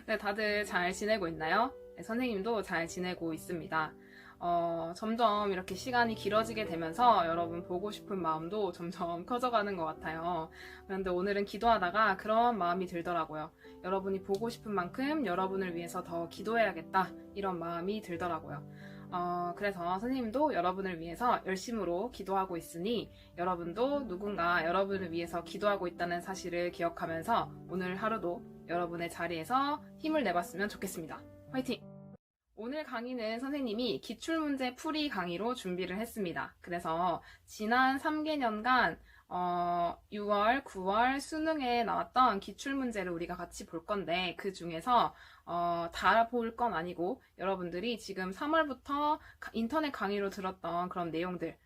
네, 다들 잘 지내고 있나요? 네, 선생님도 잘 지내고 있습니다. 점점 이렇게 시간이 길어지게 되면서 여러분 보고 싶은 마음도 점점 커져가는 것 같아요. 그런데 오늘은 기도하다가 그런 마음이 들더라고요. 여러분이 보고 싶은 만큼 여러분을 위해서 더 기도해야겠다. 이런 마음이 들더라고요. 그래서 선생님도 여러분을 위해서 열심으로 기도하고 있으니 여러분도 누군가 여러분을 위해서 기도하고 있다는 사실을 기억하면서 오늘 하루도 여러분의 자리에서 힘을 내봤으면 좋겠습니다. 화이팅! 오늘 강의는 선생님이 기출문제 풀이 강의로 준비를 했습니다. 그래서 지난 3개년간 6월, 9월 수능에 나왔던 기출문제를 우리가 같이 볼 건데 그 중에서 다 볼 건 아니고 여러분들이 지금 3월부터 인터넷 강의로 들었던 그런 내용들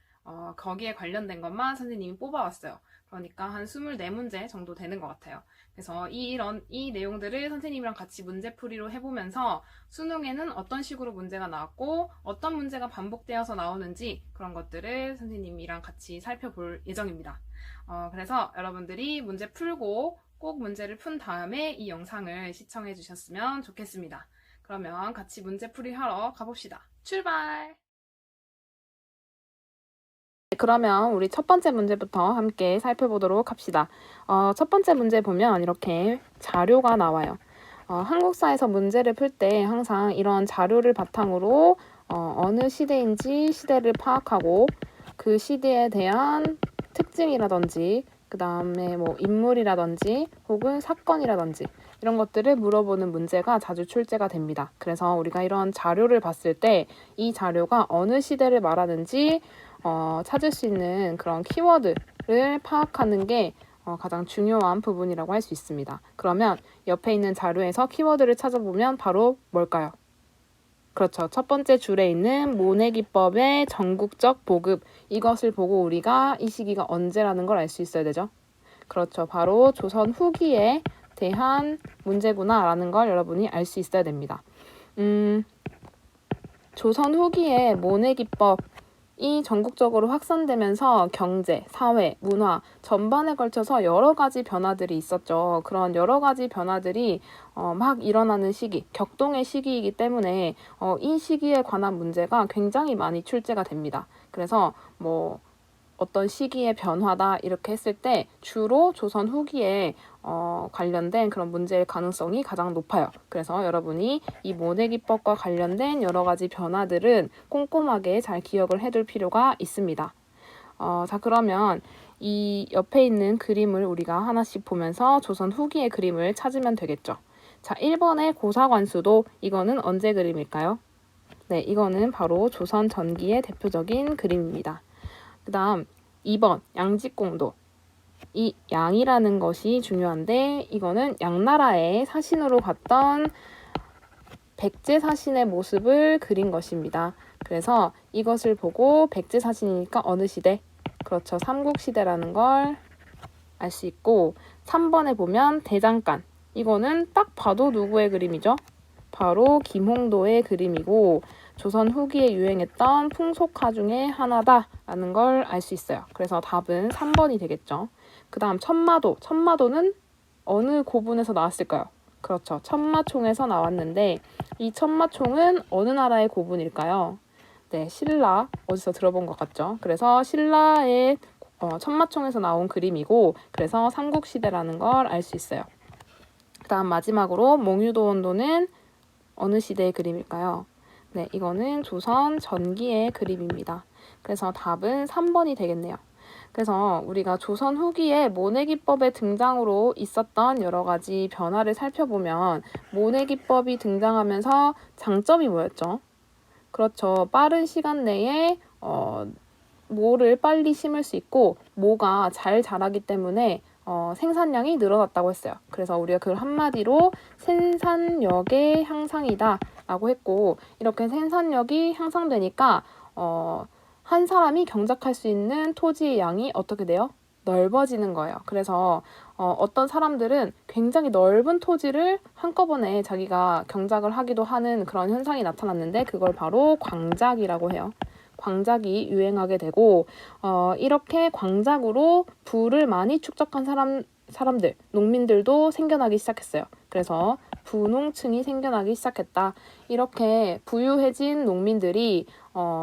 거기에 관련된 것만 선생님이 뽑아왔어요. 그러니까 한 24문제 정도 되는 것 같아요. 그래서 이 내용들을 선생님이랑 같이 문제풀이로 해보면서 수능에는 어떤 식으로 문제가 나왔고 어떤 문제가 반복되어서 나오는지 그런 것들을 선생님이랑 같이 살펴볼 예정입니다. 그래서 여러분들이 문제 풀고 꼭 문제를 푼 다음에 이 영상을 시청해 주셨으면 좋겠습니다. 그러면 같이 문제풀이 하러 가봅시다. 출발! 그러면 우리 첫 번째 문제부터 함께 살펴보도록 합시다. 첫 번째 문제 보면 이렇게 자료가 나와요. 한국사에서 문제를 풀 때 항상 이런 자료를 바탕으로 어느 시대인지 시대를 파악하고 그 시대에 대한 특징이라든지 그 다음에 뭐 인물이라든지 혹은 사건이라든지 이런 것들을 물어보는 문제가 자주 출제가 됩니다. 그래서 우리가 이런 자료를 봤을 때 이 자료가 어느 시대를 말하는지 찾을 수 있는 그런 키워드를 파악하는 게 가장 중요한 부분이라고 할 수 있습니다. 그러면 옆에 있는 자료에서 키워드를 찾아보면 바로 뭘까요? 그렇죠. 첫 번째 줄에 있는 모내기법의 전국적 보급, 이것을 보고 우리가 이 시기가 언제라는 걸 알 수 있어야 되죠. 그렇죠. 바로 조선 후기에 대한 문제구나라는 걸 여러분이 알 수 있어야 됩니다. 조선 후기에 모내기법이 전국적으로 확산되면서 경제, 사회, 문화 전반에 걸쳐서 여러 가지 변화들이 있었죠. 그런 여러 가지 변화들이 막 일어나는 시기, 격동의 시기이기 때문에 이 시기에 관한 문제가 굉장히 많이 출제가 됩니다. 그래서 뭐 어떤 시기의 변화다 이렇게 했을 때 주로 조선 후기에 관련된 그런 문제일 가능성이 가장 높아요. 그래서 여러분이 이 모내기법과 관련된 여러 가지 변화들은 꼼꼼하게 잘 기억을 해둘 필요가 있습니다. 자, 그러면 이 옆에 있는 그림을 우리가 하나씩 보면서 조선 후기의 그림을 찾으면 되겠죠. 자, 1번의 고사관수도 이거는 언제 그림일까요? 네, 이거는 바로 조선 전기의 대표적인 그림입니다. 그 다음 2번 양직공도. 이 양이라는 것이 중요한데 이거는 양나라의 사신으로 갔던 백제사신의 모습을 그린 것입니다. 그래서 이것을 보고 백제사신이니까 어느 시대? 그렇죠. 삼국시대라는 걸 알 수 있고 3번에 보면 대장간. 이거는 딱 봐도 누구의 그림이죠? 바로 김홍도의 그림이고 조선 후기에 유행했던 풍속화 중에 하나다라는 걸 알 수 있어요. 그래서 답은 3번이 되겠죠. 그 다음 천마도. 천마도는 어느 고분에서 나왔을까요? 그렇죠. 천마총에서 나왔는데 이 천마총은 어느 나라의 고분일까요? 네, 신라. 어디서 들어본 것 같죠? 그래서 신라의 천마총에서 나온 그림이고 그래서 삼국시대라는 걸 알 수 있어요. 그 다음 마지막으로 몽유도원도는 어느 시대의 그림일까요? 네, 이거는 조선 전기의 그림입니다. 그래서 답은 3번이 되겠네요. 그래서 우리가 조선 후기에 모내기법의 등장으로 있었던 여러 가지 변화를 살펴보면 모내기법이 등장하면서 장점이 뭐였죠? 그렇죠. 빠른 시간 내에 모를 빨리 심을 수 있고 모가 잘 자라기 때문에 생산량이 늘어났다고 했어요. 그래서 우리가 그걸 한마디로 생산력의 향상이다 라고 했고 이렇게 생산력이 향상되니까 한 사람이 경작할 수 있는 토지의 양이 어떻게 돼요? 넓어지는 거예요. 그래서 어떤 사람들은 굉장히 넓은 토지를 한꺼번에 자기가 경작을 하기도 하는 그런 현상이 나타났는데 그걸 바로 광작이라고 해요. 광작이 유행하게 되고 이렇게 광작으로 부를 많이 축적한 사람들, 농민들도 생겨나기 시작했어요. 그래서 분홍층이 생겨나기 시작했다. 이렇게 부유해진 농민들이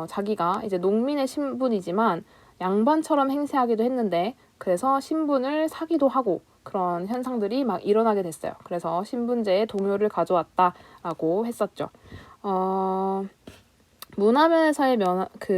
자기가 이제 농민의 신분이지만 양반처럼 행세하기도 했는데 그래서 신분을 사기도 하고 그런 현상들이 막 일어나게 됐어요. 그래서 신분제의 동요를 가져왔다라고 했었죠. 문화면에서의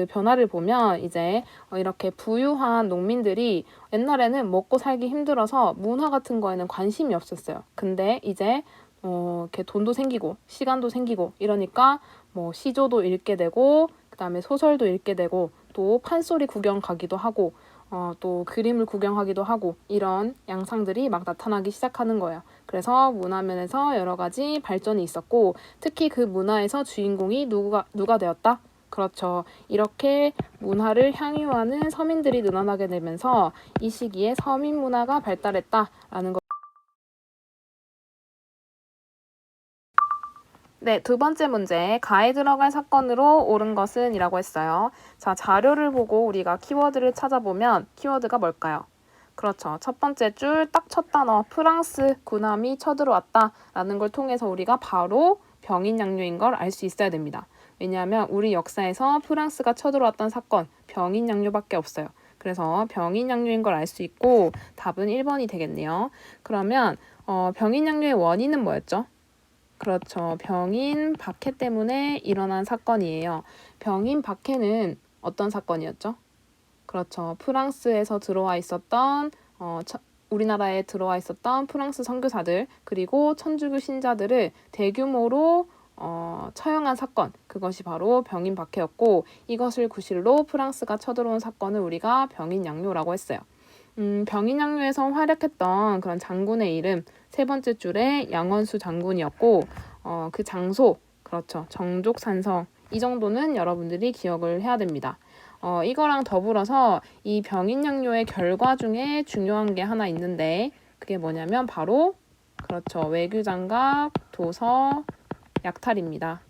변화를 보면 이제 이렇게 부유한 농민들이 옛날에는 먹고 살기 힘들어서 문화 같은 거에는 관심이 없었어요. 근데 이제 이렇게 돈도 생기고 시간도 생기고 이러니까 뭐 시조도 읽게 되고 그다음에 소설도 읽게 되고 또 판소리 구경 가기도 하고 또 그림을 구경하기도 하고 이런 양상들이 막 나타나기 시작하는 거예요. 그래서 문화면에서 여러 가지 발전이 있었고 특히 그 문화에서 주인공이 누가 되었다? 그렇죠. 이렇게 문화를 향유하는 서민들이 늘어나게 되면서 이 시기에 서민 문화가 발달했다라는 거. 네, 두 번째 문제. 가에 들어갈 사건으로 옳은 것은 이라고 했어요. 자, 자료를 보고 우리가 키워드를 찾아보면 키워드가 뭘까요? 그렇죠. 첫 번째 줄 딱 첫 단어 프랑스 군함이 쳐들어왔다 라는 걸 통해서 우리가 바로 병인 양요인 걸 알 수 있어야 됩니다. 왜냐하면 우리 역사에서 프랑스가 쳐들어왔던 사건 병인 양요밖에 없어요. 그래서 병인 양요인 걸 알 수 있고 답은 1번이 되겠네요. 그러면 병인 양요의 원인은 뭐였죠? 그렇죠. 병인 박해 때문에 일어난 사건이에요. 병인 박해는 어떤 사건이었죠? 그렇죠. 프랑스에서 들어와 있었던 우리나라에 들어와 있었던 프랑스 선교사들 그리고 천주교 신자들을 대규모로 처형한 사건 그것이 바로 병인 박해였고 이것을 구실로 프랑스가 쳐들어온 사건을 우리가 병인 양요라고 했어요. 병인 양요에서 활약했던 그런 장군의 이름 세 번째 줄에 양원수 장군이었고 그 장소 그렇죠. 정족산성 이 정도는 여러분들이 기억을 해야 됩니다. 이거랑 더불어서 이 병인 양요의 결과 중에 중요한 게 하나 있는데 그게 뭐냐면 바로 그렇죠. 외교장갑, 도서, 약탈입니다.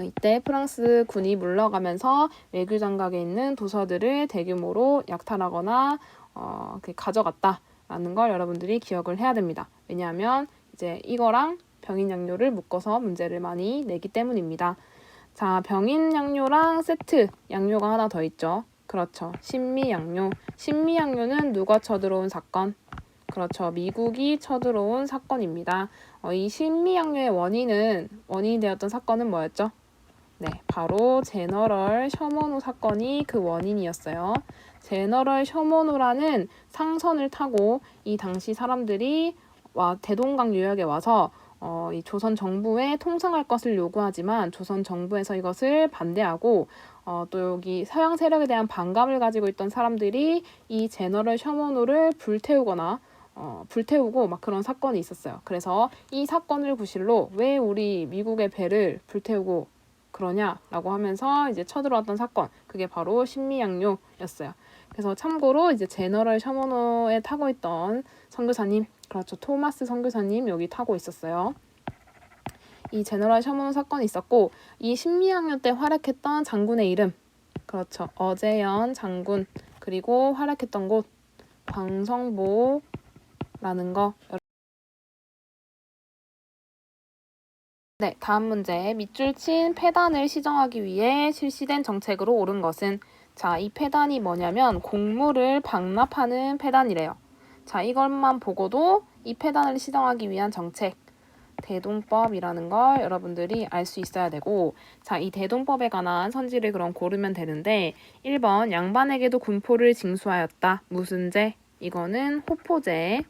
이때 프랑스 군이 물러가면서 외교장각에 있는 도서들을 대규모로 약탈하거나 가져갔다라는 걸 여러분들이 기억을 해야 됩니다. 왜냐하면 이제 이거랑 병인 양요를 묶어서 문제를 많이 내기 때문입니다. 자, 병인 양요랑 세트 양요가 하나 더 있죠. 그렇죠. 신미 양요. 신미 양요는 누가 쳐들어온 사건? 그렇죠. 미국이 쳐들어온 사건입니다. 이 신미 양요의 원인이 되었던 사건은 뭐였죠? 네, 바로 제너럴 셔먼호 사건이 그 원인이었어요. 제너럴 셔먼호라는 상선을 타고 이 당시 사람들이 대동강 유역에 와서 이 조선 정부에 통상할 것을 요구하지만 조선 정부에서 이것을 반대하고 또 여기 서양 세력에 대한 반감을 가지고 있던 사람들이 이 제너럴 셔먼호를 불태우고 막 그런 사건이 있었어요. 그래서 이 사건을 구실로 왜 우리 미국의 배를 불태우고 그러냐라고 하면서 이제 쳐들어왔던 사건 그게 바로 신미양요였어요. 그래서 참고로 이제 제너럴 셔먼호에 타고 있던 선교사님 그렇죠. 토마스 선교사님 여기 타고 있었어요. 이 제너럴 셔먼호 사건이 있었고 이 신미양요 때 활약했던 장군의 이름 그렇죠. 어제연 장군 그리고 활약했던 곳 광성보라는 거 네, 다음 문제. 밑줄 친 폐단을 시정하기 위해 실시된 정책으로 옳은 것은 자, 이 폐단이 뭐냐면 곡물을 방납하는 폐단이래요. 자, 이것만 보고도 이 폐단을 시정하기 위한 정책 대동법이라는 걸 여러분들이 알 수 있어야 되고 자, 이 대동법에 관한 선지를 그럼 고르면 되는데 1번 양반에게도 군포를 징수하였다. 무슨 제? 이거는 호포제.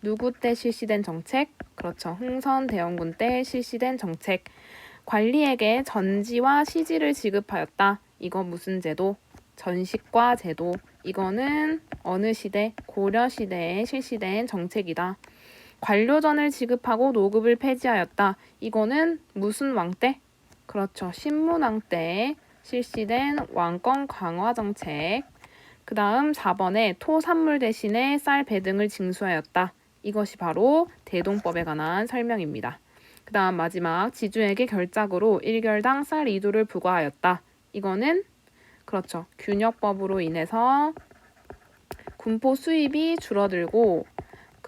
누구 때 실시된 정책? 그렇죠. 흥선대원군 때 실시된 정책. 관리에게 전지와 시지를 지급하였다. 이거 무슨 제도? 전식과 제도. 이거는 어느 시대? 고려 시대에 실시된 정책이다. 관료전을 지급하고 노급을 폐지하였다. 이거는 무슨 왕 때? 그렇죠. 신문왕 때 실시된 왕권 강화 정책. 그 다음 4번에 토산물 대신에 쌀 배등을 징수하였다. 이것이 바로 대동법에 관한 설명입니다. 그 다음 마지막 지주에게 결작으로 1결당 쌀 2도를 부과하였다. 이거는 그렇죠. 균역법으로 인해서 군포 수입이 줄어들고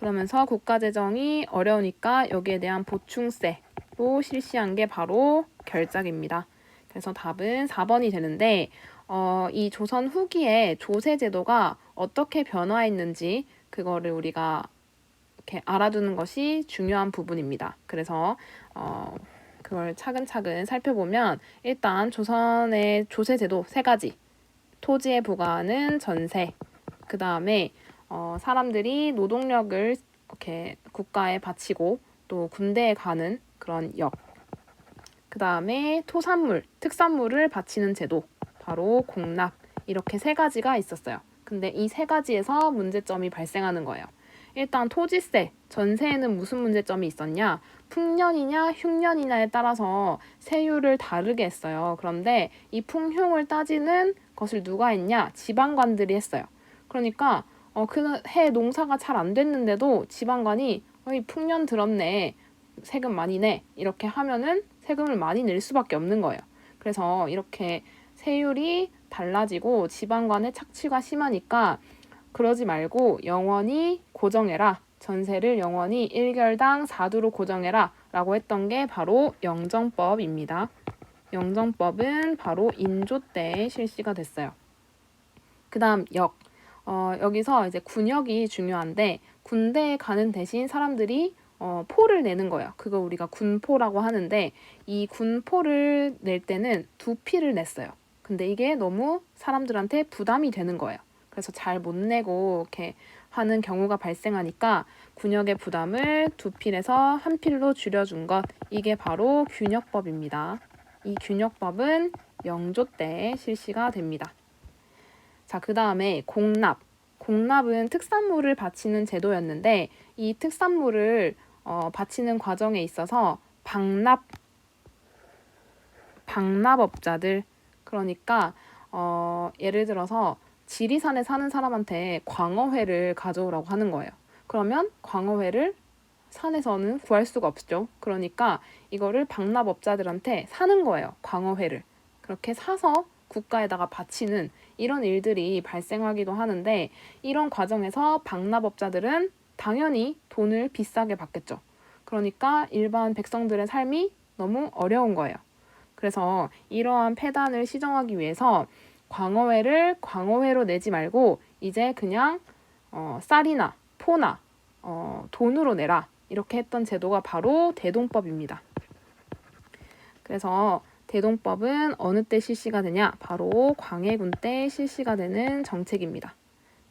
그러면서 국가재정이 어려우니까 여기에 대한 보충세로 실시한 게 바로 결작입니다. 그래서 답은 4번이 되는데 이 조선 후기에 조세제도가 어떻게 변화했는지 그거를 우리가 이렇게 알아두는 것이 중요한 부분입니다. 그래서 그걸 차근차근 살펴보면 일단 조선의 조세제도 3가지, 토지에 부과하는 전세, 그 다음에 사람들이 노동력을 이렇게 국가에 바치고 또 군대에 가는 그런 역, 그 다음에 토산물, 특산물을 바치는 제도, 바로 공납, 이렇게 3가지가 있었어요. 근데 이 3가지에서 문제점이 발생하는 거예요. 일단 토지세, 전세에는 무슨 문제점이 있었냐? 풍년이냐 흉년이냐에 따라서 세율을 다르게 했어요. 그런데 이 풍흉을 따지는 것을 누가 했냐? 지방관들이 했어요. 그러니까 그 해 농사가 잘 안 됐는데도 지방관이 풍년 들었네, 세금 많이 내, 이렇게 하면은 세금을 많이 낼 수밖에 없는 거예요. 그래서 이렇게 세율이 달라지고 지방관의 착취가 심하니까 그러지 말고 영원히 고정해라. 전세를 영원히 1결당 4두로 고정해라 라고 했던 게 바로 영정법입니다. 영정법은 바로 인조 때 실시가 됐어요. 그 다음 역. 여기서 이제 군역이 중요한데 군대에 가는 대신 사람들이 포를 내는 거예요. 그거 우리가 군포라고 하는데 이 군포를 낼 때는 2피를 냈어요. 근데 이게 너무 사람들한테 부담이 되는 거예요. 그래서 잘 못 내고 이렇게 하는 경우가 발생하니까 군역의 부담을 2필에서 1필로 줄여준 것, 이게 바로 균역법입니다. 이 균역법은 영조 때 실시가 됩니다. 자, 그 다음에 공납. 공납은 특산물을 바치는 제도였는데 이 특산물을 바치는 과정에 있어서 방납업자들, 그러니까 예를 들어서 지리산에 사는 사람한테 광어회를 가져오라고 하는 거예요. 그러면 광어회를 산에서는 구할 수가 없죠. 그러니까 이거를 방납업자들한테 사는 거예요. 광어회를. 그렇게 사서 국가에다가 바치는 이런 일들이 발생하기도 하는데 이런 과정에서 방납업자들은 당연히 돈을 비싸게 받겠죠. 그러니까 일반 백성들의 삶이 너무 어려운 거예요. 그래서 이러한 폐단을 시정하기 위해서 광어회를 광어회로 내지 말고 이제 그냥 쌀이나 포나 돈으로 내라, 이렇게 했던 제도가 바로 대동법입니다. 그래서 대동법은 어느 때 실시가 되냐? 바로 광해군 때 실시가 되는 정책입니다.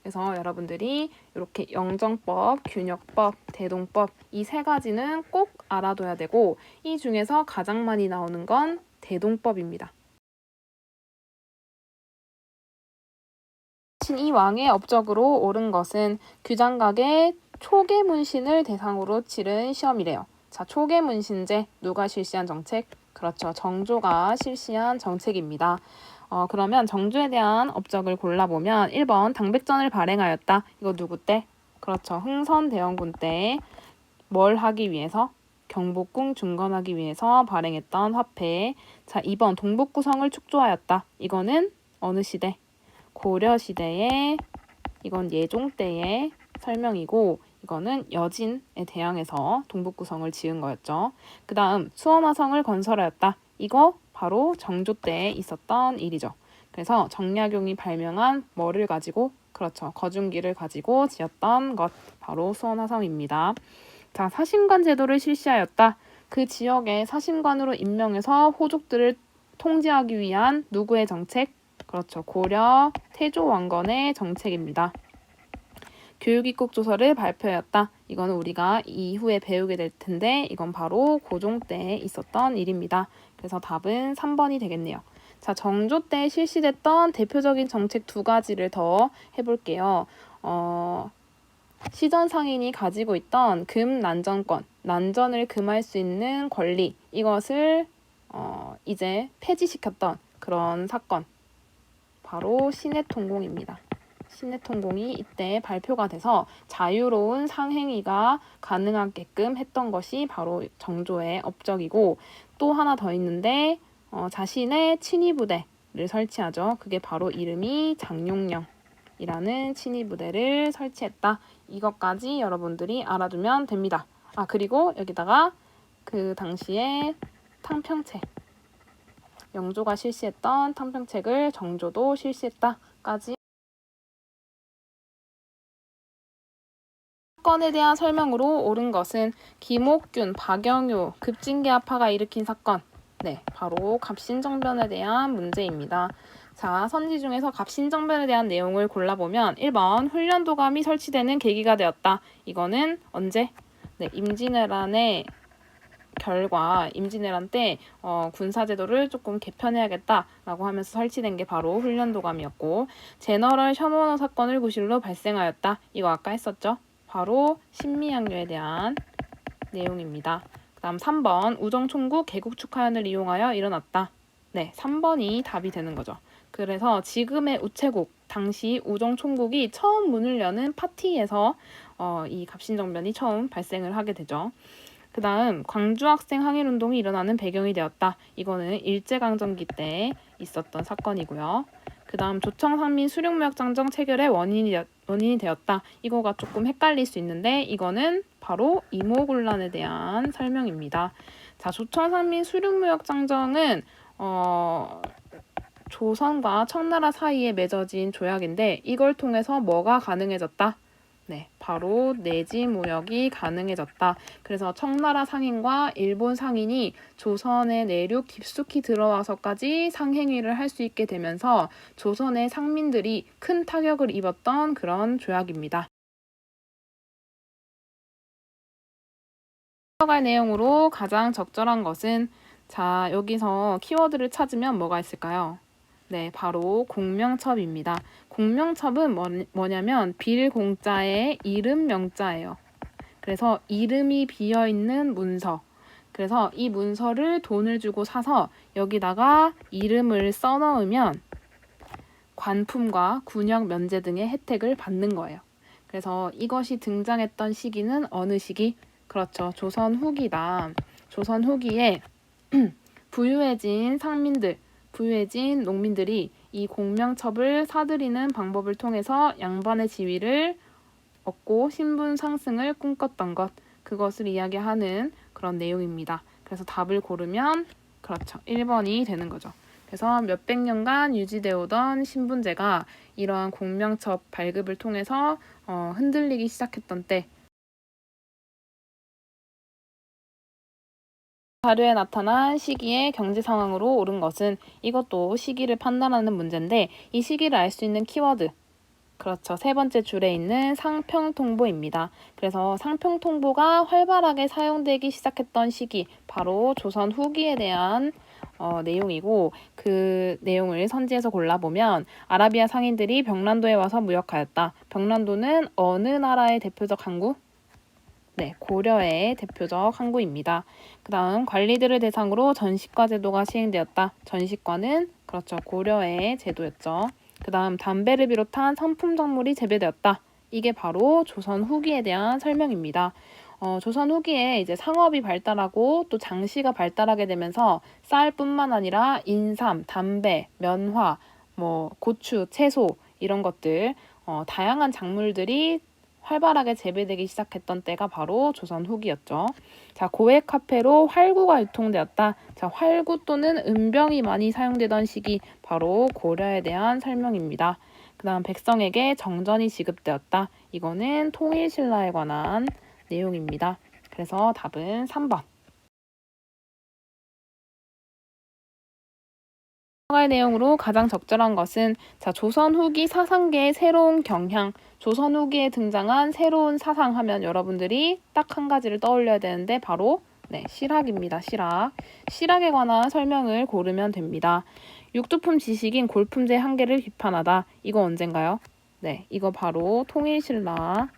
그래서 여러분들이 이렇게 영정법, 균역법, 대동법 이 3가지는 꼭 알아둬야 되고 이 중에서 가장 많이 나오는 건 대동법입니다. 이 왕의 업적으로 옳은 것은 규장각의 초계문신을 대상으로 치른 시험이래요. 자, 초계문신제 누가 실시한 정책? 그렇죠. 정조가 실시한 정책입니다. 그러면 정조에 대한 업적을 골라보면 1번 당백전을 발행하였다. 이거 누구 때? 그렇죠. 흥선대원군 때 뭘 하기 위해서? 경복궁 중건하기 위해서 발행했던 화폐. 자, 2번 동북구성을 축조하였다. 이거는 어느 시대? 고려시대에, 이건 예종 때의 설명이고 이거는 여진에 대항해서 동북구성을 지은 거였죠. 그 다음 수원화성을 건설하였다. 이거 바로 정조 때 있었던 일이죠. 그래서 정약용이 발명한 뭐를 가지고? 그렇죠. 거중기를 가지고 지었던 것, 바로 수원화성입니다. 자, 사심관 제도를 실시하였다. 그 지역에 사심관으로 임명해서 호족들을 통제하기 위한 누구의 정책? 그렇죠. 고려 태조왕건의 정책입니다. 교육입국조서를 발표하였다. 이거는 우리가 이후에 배우게 될 텐데 이건 바로 고종 때 있었던 일입니다. 그래서 답은 3번이 되겠네요. 자, 정조 때 실시됐던 대표적인 정책 2가지를 더 해볼게요. 시전 상인이 가지고 있던 금난전권, 난전을 금할 수 있는 권리, 이것을 이제 폐지시켰던 그런 사건, 바로 신해통공입니다. 신해통공이 이때 발표가 돼서 자유로운 상행위가 가능하게끔 했던 것이 바로 정조의 업적이고, 또 하나 더 있는데 자신의 친위부대를 설치하죠. 그게 바로 이름이 장룡령. 이라는 친위 부대를 설치했다. 이것까지 여러분들이 알아두면 됩니다. 그리고 여기다가 그 당시에 탕평책, 영조가 실시했던 탕평책을 정조도 실시했다까지 사건에 대한 설명으로 옳은 것은 김옥균, 박영효, 급진계합파가 일으킨 사건. 네, 바로 갑신정변에 대한 문제입니다. 자, 선지 중에서 갑신정변에 대한 내용을 골라보면 1번 훈련도감이 설치되는 계기가 되었다. 이거는 언제? 네, 임진왜란의 결과, 임진왜란 때 군사제도를 조금 개편해야겠다라고 하면서 설치된 게 바로 훈련도감이었고, 제너럴 셔먼호 사건을 구실로 발생하였다. 이거 아까 했었죠? 바로 신미양요에 대한 내용입니다. 그 다음 3번 우정총국 개국축하연을 이용하여 일어났다. 네, 3번이 답이 되는 거죠. 그래서 지금의 우체국, 당시 우정총국이 처음 문을 여는 파티에서 이 갑신정변이 처음 발생을 하게 되죠. 그 다음 광주학생 항일운동이 일어나는 배경이 되었다. 이거는 일제강점기 때 있었던 사건이고요. 그 다음 조청산민 수령무역장정 체결의 원인이 되었다. 이거가 조금 헷갈릴 수 있는데 이거는 바로 이모군란에 대한 설명입니다. 자, 조청산민 수령무역장정은 조선과 청나라 사이에 맺어진 조약인데 이걸 통해서 뭐가 가능해졌다? 네, 바로 내지 무역이 가능해졌다. 그래서 청나라 상인과 일본 상인이 조선의 내륙 깊숙이 들어와서까지 상행위를 할 수 있게 되면서 조선의 상민들이 큰 타격을 입었던 그런 조약입니다. 들어갈 내용으로 가장 적절한 것은 자, 여기서 키워드를 찾으면 뭐가 있을까요? 네, 바로 공명첩입니다. 공명첩은 뭐냐면 빌공자의 이름 명자예요. 그래서 이름이 비어있는 문서. 그래서 이 문서를 돈을 주고 사서 여기다가 이름을 써넣으면 관품과 군역 면제 등의 혜택을 받는 거예요. 그래서 이것이 등장했던 시기는 어느 시기? 그렇죠. 조선 후기다. 조선 후기에 부유해진 상민들, 부유해진 농민들이 이 공명첩을 사들이는 방법을 통해서 양반의 지위를 얻고 신분 상승을 꿈꿨던 것, 그것을 이야기하는 그런 내용입니다. 그래서 답을 고르면 그렇죠. 1번이 되는 거죠. 그래서 몇백 년간 유지되어 오던 신분제가 이러한 공명첩 발급을 통해서 흔들리기 시작했던 때 자료에 나타난 시기의 경제 상황으로 옳은 것은 이것도 시기를 판단하는 문제인데 이 시기를 알 수 있는 키워드 그렇죠. 세 번째 줄에 있는 상평통보입니다. 그래서 상평통보가 활발하게 사용되기 시작했던 시기 바로 조선 후기에 대한 내용이고 그 내용을 선지에서 골라보면 아라비아 상인들이 벽란도에 와서 무역하였다. 벽란도는 어느 나라의 대표적 항구? 네, 고려의 대표적 항구입니다. 그 다음 관리들을 대상으로 전시과 제도가 시행되었다. 전시과는 그렇죠. 고려의 제도였죠. 그 다음 담배를 비롯한 상품 작물이 재배되었다. 이게 바로 조선 후기에 대한 설명입니다. 조선 후기에 이제 상업이 발달하고 또 장시가 발달하게 되면서 쌀뿐만 아니라 인삼, 담배, 면화, 고추, 채소 이런 것들 다양한 작물들이 활발하게 재배되기 시작했던 때가 바로 조선 후기였죠. 자, 고액 화폐로 활구가 유통되었다. 자, 활구 또는 은병이 많이 사용되던 시기 바로 고려에 대한 설명입니다. 그 다음 백성에게 정전이 지급되었다. 이거는 통일신라에 관한 내용입니다. 그래서 답은 3번. 할 내용으로 가장 적절한 것은 자, 조선 후기 사상계의 새로운 경향, 조선 후기에 등장한 새로운 사상 하면 여러분들이 딱 한 가지를 떠올려야 되는데 바로 실학입니다. 실학. 실학에 관한 설명을 고르면 됩니다. 육두품 지식인 골품제 한계를 비판하다. 이거 언젠가요? 네, 이거 바로 통일신라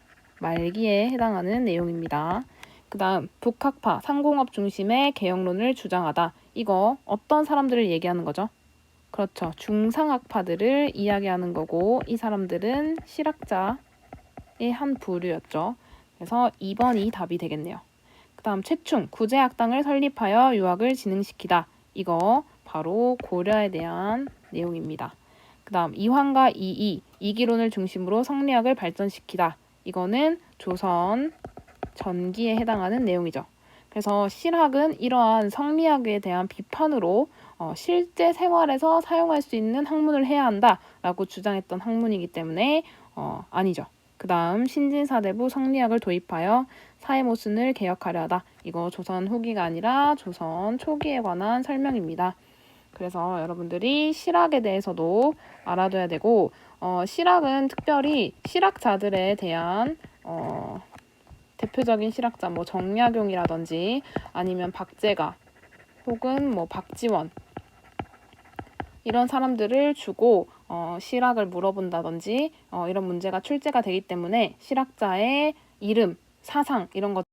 말기에 해당하는 내용입니다. 그 다음 북학파 상공업 중심의 개혁론을 주장하다. 이거 어떤 사람들을 얘기하는 거죠? 그렇죠. 중상학파들을 이야기하는 거고 이 사람들은 실학자의 한 부류였죠. 그래서 2번이 답이 되겠네요. 그 다음 최충, 구제학당을 설립하여 유학을 진흥시키다. 이거 바로 고려에 대한 내용입니다. 그 다음 이황과 이이, 이기론을 중심으로 성리학을 발전시키다. 이거는 조선 전기에 해당하는 내용이죠. 그래서 실학은 이러한 성리학에 대한 비판으로 실제 생활에서 사용할 수 있는 학문을 해야 한다라고 주장했던 학문이기 때문에 아니죠. 그 다음 신진사대부 성리학을 도입하여 사회모순을 개혁하려 하다. 이거 조선 후기가 아니라 조선 초기에 관한 설명입니다. 그래서 여러분들이 실학에 대해서도 알아둬야 되고 실학은 특별히 실학자들에 대한 대표적인 실학자 뭐 정약용이라든지 아니면 박제가 혹은 뭐 박지원 이런 사람들을 주고 실학을 물어본다든지 이런 문제가 출제가 되기 때문에 실학자의 이름, 사상 이런 것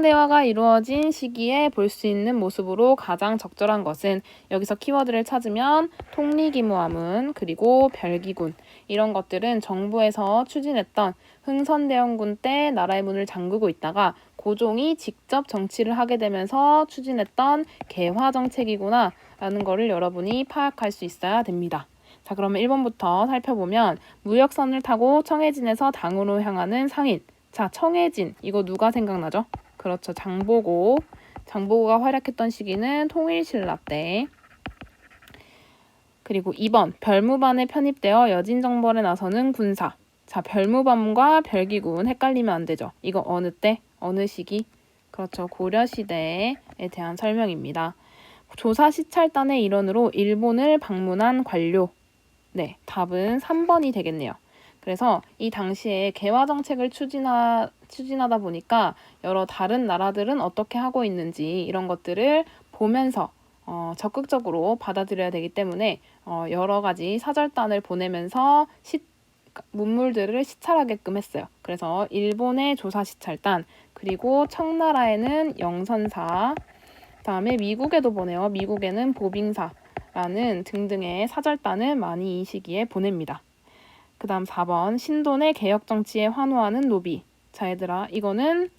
대화가 이루어진 시기에 볼 수 있는 모습으로 가장 적절한 것은 여기서 키워드를 찾으면 통리기무화문 그리고 별기군 이런 것들은 정부에서 추진했던 흥선대원군 때 나라의 문을 잠그고 있다가 고종이 직접 정치를 하게 되면서 추진했던 개화정책이구나 라는 거를 여러분이 파악할 수 있어야 됩니다. 자, 그러면 1번부터 살펴보면 무역선을 타고 청해진에서 당으로 향하는 상인. 자, 청해진 이거 누가 생각나죠? 그렇죠. 장보고가 활약했던 시기는 통일신라 때. 그리고 2번 별무반에 편입되어 여진정벌에 나서는 군사. 자, 별무반과 별기군 헷갈리면 안 되죠. 이거 어느 때? 어느 시기? 그렇죠. 고려시대에 대한 설명입니다. 조사 시찰단의 일원으로 일본을 방문한 관료. 네, 답은 3번이 되겠네요. 그래서 이 당시에 개화 정책을 추진하다 보니까 여러 다른 나라들은 어떻게 하고 있는지 이런 것들을 보면서 적극적으로 받아들여야 되기 때문에 여러 가지 사절단을 보내면서 문물들을 시찰하게끔 했어요. 그래서 일본의 조사 시찰단 그리고 청나라에는 영선사 그다음에 미국에도 보내요. 미국에는 보빙사라는 등등의 사절단을 많이 이 시기에 보냅니다. 그 다음 4번 신돈의 개혁정치에 환호하는 노비. 자, 얘들아 이거는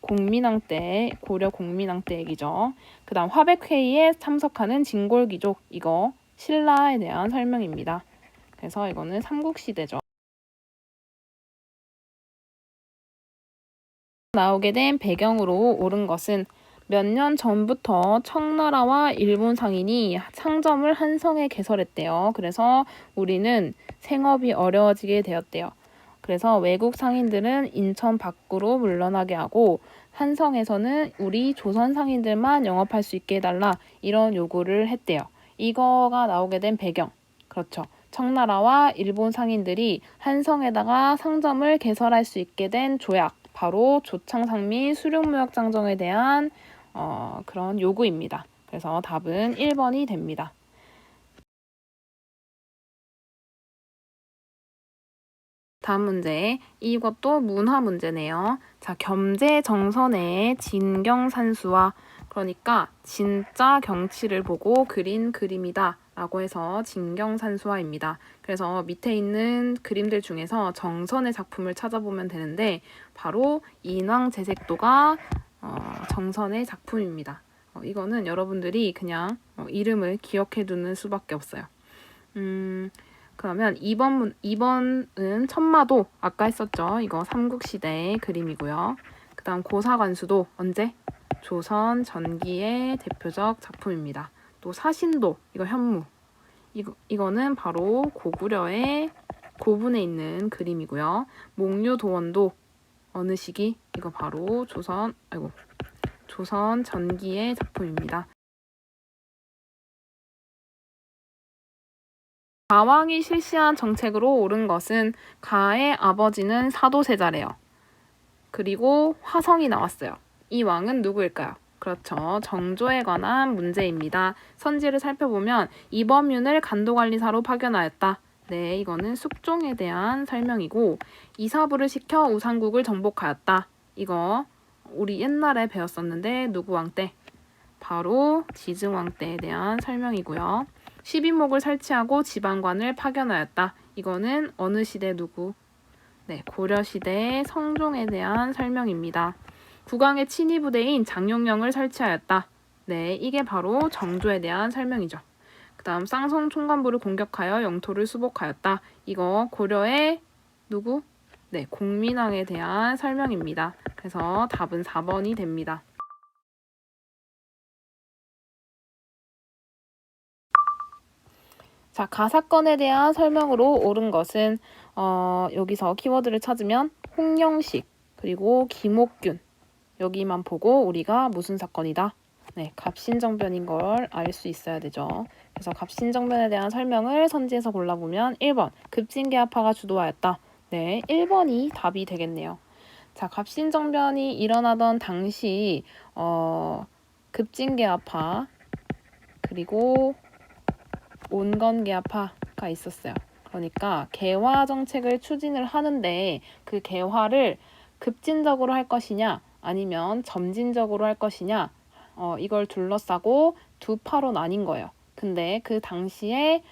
공민왕 때 고려 공민왕 때 얘기죠. 그 다음 화백회의에 참석하는 진골귀족. 이거 신라에 대한 설명입니다. 그래서 이거는 삼국시대죠. 나오게 된 배경으로 옳은 것은 몇 년 전부터 청나라와 일본 상인이 상점을 한성에 개설했대요. 그래서 우리는 생업이 어려워지게 되었대요. 그래서 외국 상인들은 인천 밖으로 물러나게 하고 한성에서는 우리 조선 상인들만 영업할 수 있게 해달라 이런 요구를 했대요. 이거가 나오게 된 배경. 그렇죠. 청나라와 일본 상인들이 한성에다가 상점을 개설할 수 있게 된 조약. 바로 조창상민 수륙무역장정에 대한 그런 요구입니다. 그래서 답은 1번이 됩니다. 다음 문제, 이것도 문화 문제네요. 자, 겸재정선의 진경산수와 그러니까 진짜 경치를 보고 그린 그림이다 라고 해서 진경산수화입니다. 그래서 밑에 있는 그림들 중에서 정선의 작품을 찾아보면 되는데 바로 인왕제색도가 정선의 작품입니다. 이거는 여러분들이 그냥 이름을 기억해 두는 수밖에 없어요. 그러면 2번은 천마도 아까 했었죠. 이거 삼국시대의 그림이고요. 그 다음 고사관수도 언제? 조선 전기의 대표적 작품입니다. 또 사신도 이거 현무 이거는 바로 고구려의 고분에 있는 그림이고요. 목류도원도 어느 시기? 이거 바로 조선 전기의 작품입니다. 가왕이 실시한 정책으로 옳은 것은 가의 아버지는 사도세자래요. 그리고 화성이 나왔어요. 이 왕은 누구일까요? 그렇죠. 정조에 관한 문제입니다. 선지를 살펴보면 이범윤을 간도관리사로 파견하였다. 네, 이거는 숙종에 대한 설명이고 이사부를 시켜 우상국을 정복하였다. 이거 우리 옛날에 배웠었는데 누구 왕 때? 바로 지증왕 때에 대한 설명이고요. 12목을 설치하고 지방관을 파견하였다. 이거는 어느 시대 누구? 네, 고려시대의 성종에 대한 설명입니다. 국왕의 친위부대인 장용령을 설치하였다. 네, 이게 바로 정조에 대한 설명이죠. 그 다음 쌍성 총관부를 공격하여 영토를 수복하였다. 이거 고려의 누구? 네, 공민왕에 대한 설명입니다. 그래서 답은 4번이 됩니다. 자, 가사건에 대한 설명으로 옳은 것은 여기서 키워드를 찾으면 홍영식 그리고 김옥균 여기만 보고 우리가 무슨 사건이다? 네, 갑신정변인 걸 알 수 있어야 되죠. 그래서 갑신정변에 대한 설명을 선지에서 골라보면 1번 급진계합파가 주도하였다. 네, 1번이 답이 되겠네요. 자, 갑신정변이 일어나던 당시 급진계합파 그리고 온건계합파가 있었어요. 그러니까 개화 정책을 추진을 하는데 그 개화를 급진적으로 할 것이냐 아니면 점진적으로 할 것이냐 이걸 둘러싸고 두 파로 나뉜 거예요. 근데 그 당시에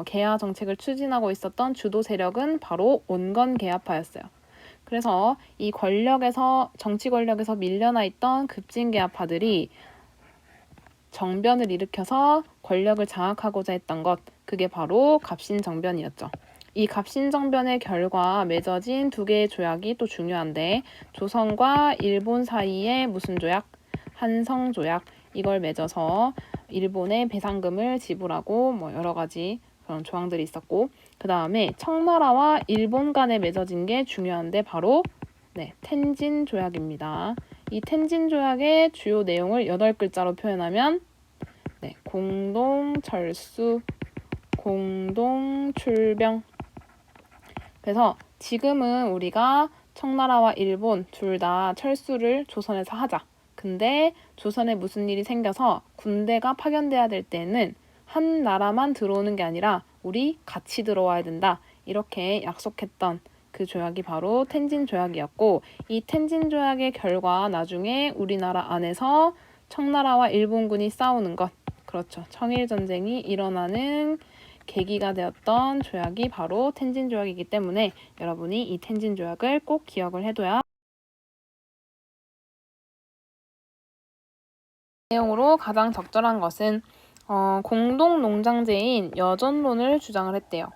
개화 정책을 추진하고 있었던 주도 세력은 바로 온건계합파였어요. 그래서 이 정치 권력에서 밀려나 있던 급진계합파들이 정변을 일으켜서 권력을 장악하고자 했던 것, 그게 바로 갑신정변이었죠. 이 갑신정변의 결과 맺어진 두 개의 조약이 또 중요한데 조선과 일본 사이에 무슨 조약? 한성조약. 이걸 맺어서 일본에 배상금을 지불하고 뭐 여러 가지 그런 조항들이 있었고 그 다음에 청나라와 일본 간에 맺어진 게 중요한데 바로 텐진 조약입니다. 이 텐진 조약의 주요 내용을 8글자로 표현하면 공동철수, 공동출병. 그래서 지금은 우리가 청나라와 일본 둘 다 철수를 조선에서 하자. 근데 조선에 무슨 일이 생겨서 군대가 파견돼야 될 때는 한 나라만 들어오는 게 아니라 우리 같이 들어와야 된다. 이렇게 약속했던 그 조약이 바로 텐진 조약이었고 이 텐진 조약의 결과 나중에 우리나라 안에서 청나라와 일본군이 싸우는 것 그렇죠. 청일전쟁이 일어나는 계기가 되었던 조약이 바로 텐진 조약이기 때문에 여러분이 이 텐진 조약을 꼭 기억을 해둬야 내용으로 가장 적절한 것은 공동농장제인 여전론을 주장을 했대요.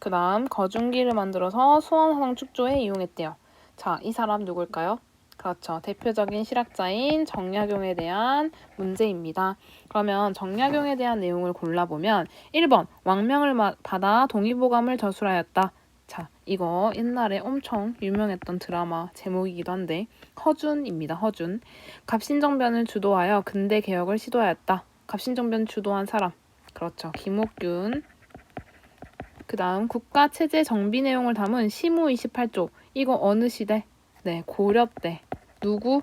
그 다음 거중기를 만들어서 수원화성 축조에 이용했대요. 자, 이 사람 누굴까요? 그렇죠. 대표적인 실학자인 정약용에 대한 문제입니다. 그러면 정약용에 대한 내용을 골라보면 1번 왕명을 받아 동의보감을 저술하였다. 자, 이거 옛날에 엄청 유명했던 드라마 제목이기도 한데 허준입니다. 허준. 갑신정변을 주도하여 근대 개혁을 시도하였다. 갑신정변 주도한 사람. 그렇죠. 김옥균. 그 다음 국가체제 정비 내용을 담은 시무 28조. 이거 어느 시대? 네, 고려 때. 누구?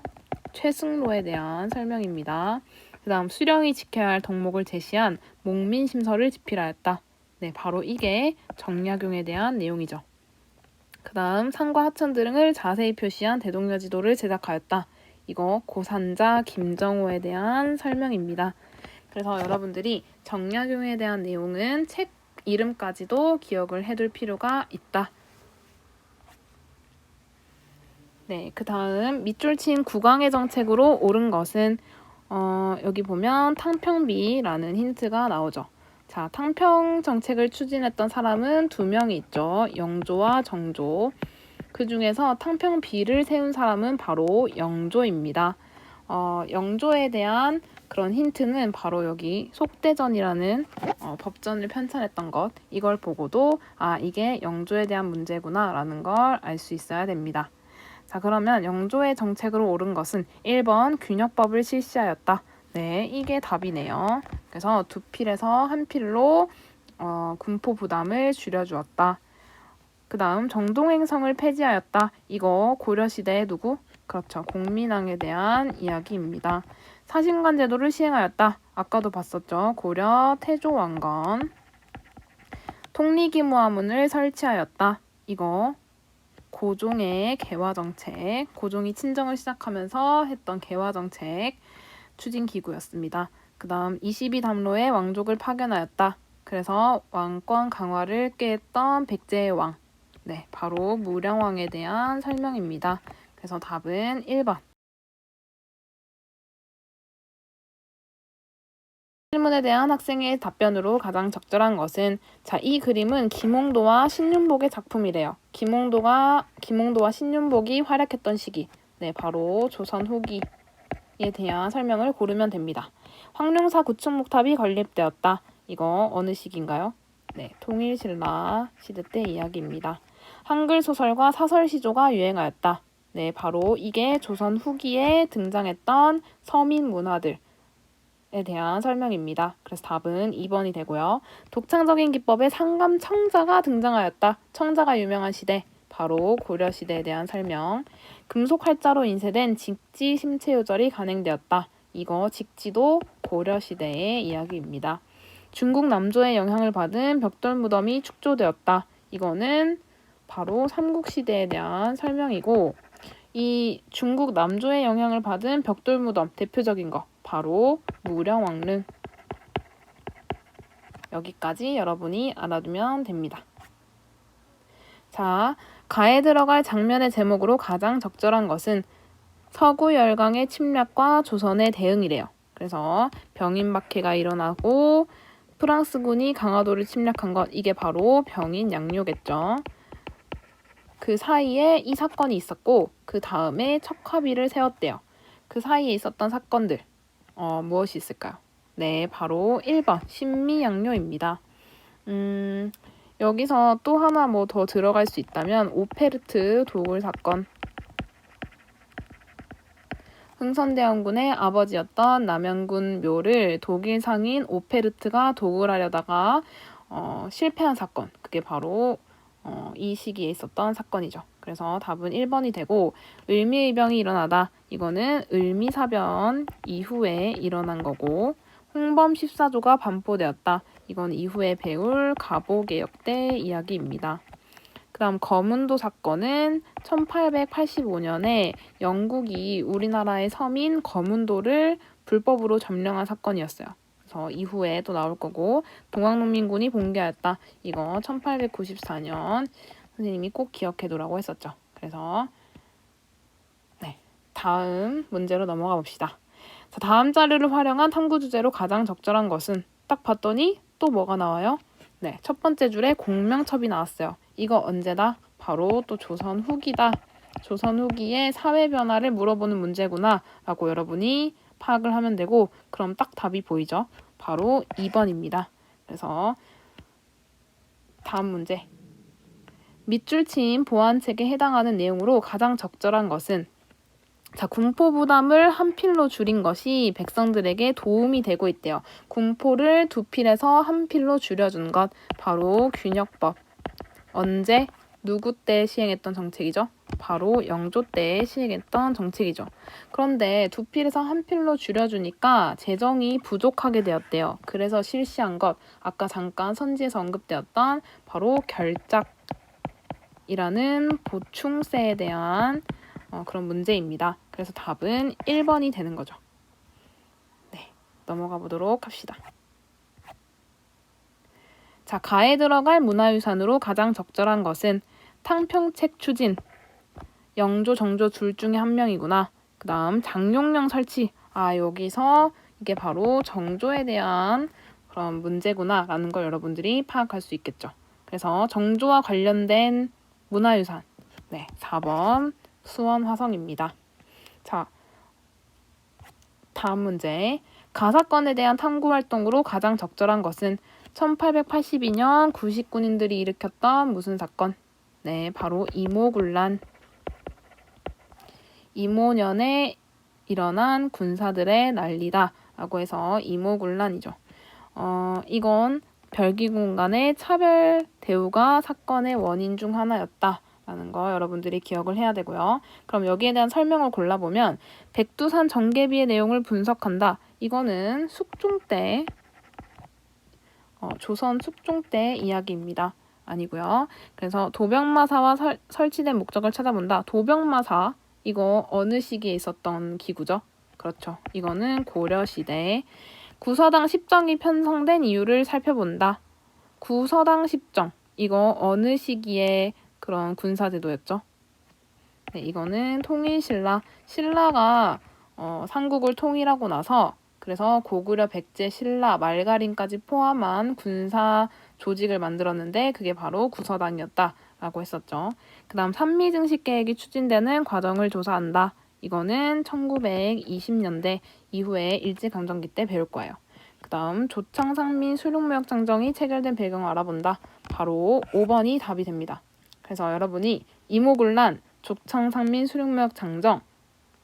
최승로에 대한 설명입니다. 그 다음 수령이 지켜야 할 덕목을 제시한 목민심서를 집필하였다. 네, 바로 이게 정약용에 대한 내용이죠. 그 다음 산과 하천 등을 자세히 표시한 대동여 지도를 제작하였다. 이거 고산자 김정호에 대한 설명입니다. 그래서 여러분들이 정약용에 대한 내용은 책 이름까지도 기억을 해둘 필요가 있다. 네, 그 다음 밑줄 친 국왕의 정책으로 옳은 것은 여기 보면 탕평비라는 힌트가 나오죠. 자, 탕평 정책을 추진했던 사람은 2명이 있죠. 영조와 정조. 그 중에서 탕평비를 세운 사람은 바로 영조입니다. 영조에 대한 그런 힌트는 바로 여기 속대전이라는 법전을 편찬했던 것 이걸 보고도 이게 영조에 대한 문제구나 라는 걸 알 수 있어야 됩니다. 자, 그러면 영조의 정책으로 옳은 것은 1번 균역법을 실시하였다. 네, 이게 답이네요. 그래서 2필에서 1필로 군포 부담을 줄여주었다. 그 다음 정동행성을 폐지하였다. 이거 고려시대의 누구? 그렇죠. 공민왕에 대한 이야기입니다. 사신관 제도를 시행하였다. 아까도 봤었죠. 고려 태조왕건. 통리기무화문을 설치하였다. 이거 고종의 개화정책, 고종이 친정을 시작하면서 했던 개화정책 추진기구였습니다. 그 다음 22담로에 왕족을 파견하였다. 그래서 왕권 강화를 꾀했던 백제의 왕. 네, 바로 무령왕에 대한 설명입니다. 그래서 답은 1번. 질문에 대한 학생의 답변으로 가장 적절한 것은 자, 이 그림은 김홍도와 신윤복의 작품이래요. 김홍도와 신윤복이 활약했던 시기. 네, 바로 조선 후기에 대한 설명을 고르면 됩니다. 황룡사 구축목탑이 건립되었다. 이거 어느 시기인가요? 네, 통일신라 시대 때 이야기입니다. 한글 소설과 사설 시조가 유행하였다. 네, 바로 이게 조선 후기에 등장했던 서민 문화들에 대한 설명입니다. 그래서 답은 2번이 되고요. 독창적인 기법의 상감 청자가 등장하였다. 청자가 유명한 시대, 바로 고려시대에 대한 설명. 금속 활자로 인쇄된 직지 심체요절이 간행되었다. 이거 직지도 고려시대의 이야기입니다. 중국 남조의 영향을 받은 벽돌 무덤이 축조되었다. 이거는 바로 삼국시대에 대한 설명이고, 이 중국 남조의 영향을 받은 벽돌 무덤 대표적인 거 바로 무령왕릉. 여기까지 여러분이 알아두면 됩니다. 자, 가에 들어갈 장면의 제목으로 가장 적절한 것은 서구 열강의 침략과 조선의 대응이래요. 그래서 병인박해가 일어나고 프랑스군이 강화도를 침략한 것, 이게 바로 병인 양요겠죠. 그 사이에 이 사건이 있었고 그 다음에 척화비를 세웠대요. 그 사이에 있었던 사건들 무엇이 있을까요? 네, 바로 1번 신미양요입니다. 여기서 또 하나 뭐 더 들어갈 수 있다면 오페르트 도굴 사건. 흥선대원군의 아버지였던 남양군 묘를 독일 상인 오페르트가 도굴하려다가 실패한 사건. 그게 바로 이 시기에 있었던 사건이죠. 그래서 답은 1번이 되고, 을미의병이 일어나다. 이거는 을미사변 이후에 일어난 거고, 홍범 14조가 반포되었다. 이건 이후에 배울 갑오개혁 때 이야기입니다. 그 다음 거문도 사건은 1885년에 영국이 우리나라의 섬인 거문도를 불법으로 점령한 사건이었어요. 그래서 이후에 또 나올 거고, 동학농민군이 봉기하였다. 이거 1894년 선생님이 꼭 기억해두라고 했었죠. 그래서 네, 다음 문제로 넘어가 봅시다. 자, 다음 자료를 활용한 탐구 주제로 가장 적절한 것은 딱 봤더니 또 뭐가 나와요? 네, 첫 번째 줄에 공명첩이 나왔어요. 이거 언제다? 바로 또 조선 후기다. 조선 후기의 사회 변화를 물어보는 문제구나 라고 여러분이 파악을 하면 되고, 그럼 딱 답이 보이죠? 바로 2번입니다. 그래서 다음 문제. 밑줄 친 보완책에 해당하는 내용으로 가장 적절한 것은 자, 군포 부담을 한 필로 줄인 것이 백성들에게 도움이 되고 있대요. 군포를 두 필에서 한 필로 줄여준 것, 바로 균역법. 언제, 누구 때 시행했던 정책이죠? 바로 영조 때 시행했던 정책이죠. 그런데 두 필에서 한 필로 줄여주니까 재정이 부족하게 되었대요. 그래서 실시한 것, 아까 잠깐 선지에서 언급되었던 바로 결작이라는 보충세에 대한 그런 문제입니다. 그래서 답은 1번이 되는 거죠. 네, 넘어가 보도록 합시다. 자, 가에 들어갈 문화유산으로 가장 적절한 것은 탕평책 추진, 영조, 정조 둘 중에 한 명이구나. 그 다음 장용령 설치. 여기서 이게 바로 정조에 대한 그런 문제구나 라는 걸 여러분들이 파악할 수 있겠죠. 그래서 정조와 관련된 문화유산. 네, 4번 수원 화성입니다. 자, 다음 문제. 가사건에 대한 탐구 활동으로 가장 적절한 것은 1882년 구식군인들이 일으켰던 무슨 사건? 네, 바로 이모군란. 이모년에 일어난 군사들의 난리다 라고 해서 이모군란이죠. 이건 별기군 간의 차별 대우가 사건의 원인 중 하나였다 라는 거 여러분들이 기억을 해야 되고요. 그럼 여기에 대한 설명을 골라보면 백두산 정계비의 내용을 분석한다. 이거는 숙종 때 조선 숙종 때 이야기입니다. 아니고요. 그래서 도병마사와 설치된 목적을 찾아본다. 도병마사 이거 어느 시기에 있었던 기구죠? 그렇죠. 이거는 고려시대. 구서당 10정이 편성된 이유를 살펴본다. 구서당 10정 이거 어느 시기에 그런 군사제도였죠? 네, 이거는 통일신라. 신라가 삼국을 통일하고 나서 그래서 고구려, 백제, 신라, 말가림까지 포함한 군사 조직을 만들었는데 그게 바로 구서당이었다라고 했었죠. 그 다음 산미증식 계획이 추진되는 과정을 조사한다. 이거는 1920년대 이후에 일제강점기 때 배울 거예요. 그 다음 조창상민 수륙무역 장정이 체결된 배경을 알아본다. 바로 5번이 답이 됩니다. 그래서 여러분이 이모군란, 조창상민 수륙무역 장정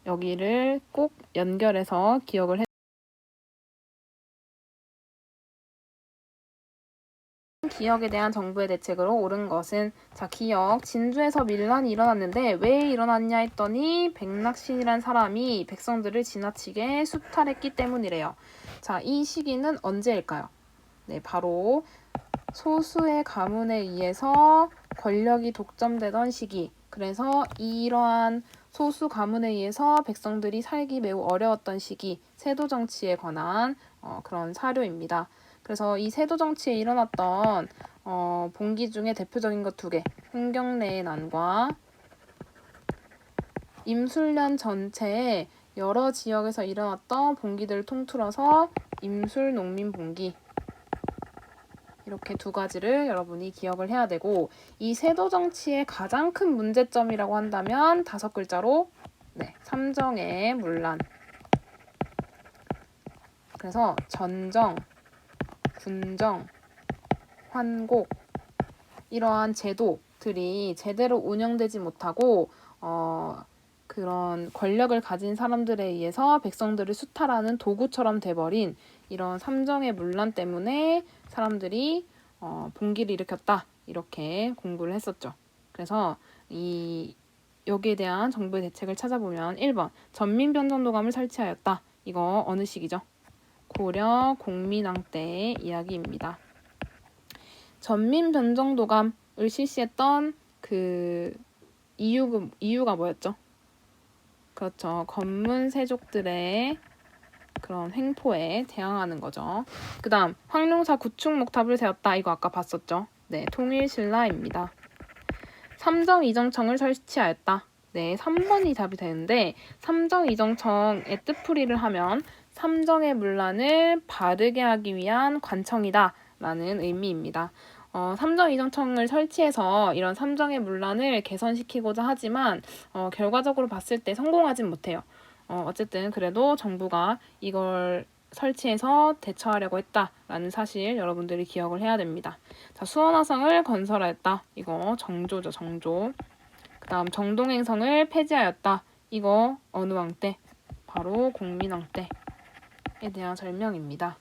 여기를 꼭 연결해서 기억을 해. 기역에 대한 정부의 대책으로 옳은 것은 자 기역 진주에서 밀란이 일어났는데 왜 일어났냐 했더니 백낙신이란 사람이 백성들을 지나치게 수탈했기 때문이래요. 자 이 시기는 언제일까요? 네 바로 소수의 가문에 의해서 권력이 독점되던 시기. 그래서 이러한 소수 가문에 의해서 백성들이 살기 매우 어려웠던 시기, 세도 정치에 관한 그런 사료입니다. 그래서 이 세도 정치에 일어났던 봉기 중에 대표적인 것 2개, 홍경래의 난과 임술련 전체에 여러 지역에서 일어났던 봉기들을 통틀어서 임술 농민 봉기 이렇게 2가지를 여러분이 기억을 해야 되고 이 세도 정치의 가장 큰 문제점이라고 한다면 5글자로 삼정의 문란. 그래서 전정, 군정, 환곡 이러한 제도들이 제대로 운영되지 못하고 그런 권력을 가진 사람들에 의해서 백성들을 수탈하는 도구처럼 돼버린 이런 삼정의 문란 때문에 사람들이 봉기를 일으켰다 이렇게 공부를 했었죠. 그래서 여기에 대한 정부의 대책을 찾아보면 1번 전민변정도감을 설치하였다. 이거 어느 시기죠? 고려 공민왕 때의 이야기입니다. 전민변정도감을 실시했던 그 이유가 뭐였죠? 그렇죠. 건문세족들의 그런 횡포에 대항하는 거죠. 그 다음 황룡사 구축목탑을 세웠다. 이거 아까 봤었죠. 네, 통일신라입니다. 삼정이정청을 설치하였다. 네, 3번이 답이 되는데 삼정이정청의 뜻풀이를 하면 삼정의 문란을 바르게 하기 위한 관청이다 라는 의미입니다. 삼정이정청을 설치해서 이런 삼정의 문란을 개선시키고자 하지만 결과적으로 봤을 때 성공하진 못해요. 어쨌든 그래도 정부가 이걸 설치해서 대처하려고 했다라는 사실 여러분들이 기억을 해야 됩니다. 자, 수원화성을 건설하였다. 이거 정조죠, 정조. 그 다음 정동행성을 폐지하였다. 이거 어느 왕 때? 바로 공민왕 때에 대한 설명입니다.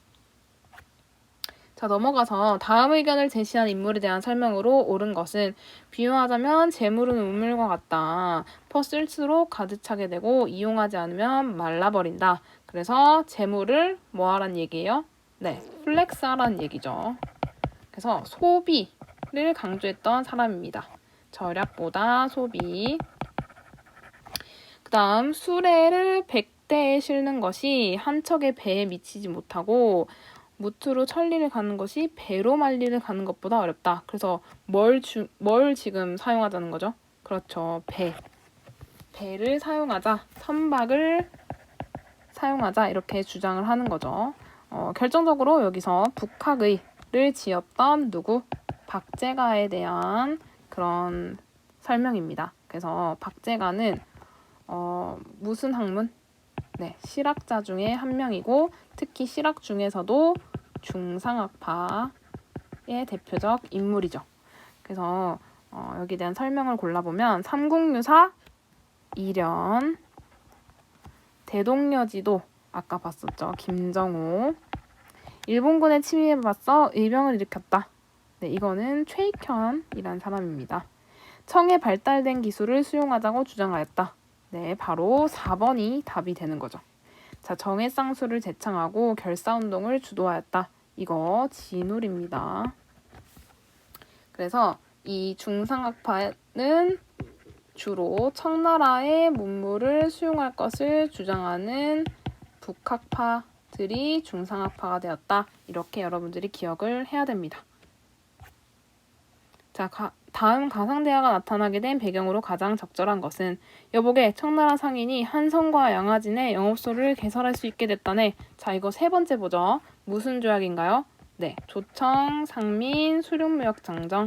자, 넘어가서 다음 의견을 제시한 인물에 대한 설명으로 옳은 것은 비유하자면 재물은 우물과 같다. 퍼쓸수록 가득 차게 되고 이용하지 않으면 말라버린다. 그래서 재물을 뭐 하란 얘기예요? 네, 플렉스하란 얘기죠. 그래서 소비를 강조했던 사람입니다. 절약보다 소비. 그 다음 수레를 100대에 실는 것이 한 척의 배에 미치지 못하고 무트로 천리를 가는 것이 배로 만리를 가는 것보다 어렵다. 그래서 뭘 지금 사용하자는 거죠? 그렇죠. 배를 사용하자. 선박을 사용하자. 이렇게 주장을 하는 거죠. 결정적으로 여기서 북학의를 지었던 누구? 박제가에 대한 그런 설명입니다. 그래서 박제가는 무슨 학문? 네, 실학자 중에 한 명이고 특히 실학 중에서도 중상학파의 대표적 인물이죠. 그래서 여기에 대한 설명을 골라보면 삼국유사, 이련, 대동여지도 아까 봤었죠. 김정호. 일본군의 침입에 맞서 의병을 일으켰다. 네, 이거는 최익현이라는 사람입니다. 청에 발달된 기술을 수용하자고 주장하였다. 네, 바로 4번이 답이 되는 거죠. 자, 정해쌍수를 제창하고 결사운동을 주도하였다. 이거 진울입니다. 그래서 이 중상학파는 주로 청나라의 문물을 수용할 것을 주장하는 북학파들이 중상학파가 되었다. 이렇게 여러분들이 기억을 해야 됩니다. 자, 다음 가상대화가 나타나게 된 배경으로 가장 적절한 것은 여보게 청나라 상인이 한성과 양화진의 영업소를 개설할 수 있게 됐다네. 자, 이거 세 번째 보죠. 무슨 조약인가요? 네, 조청, 상민, 수령무역 장정.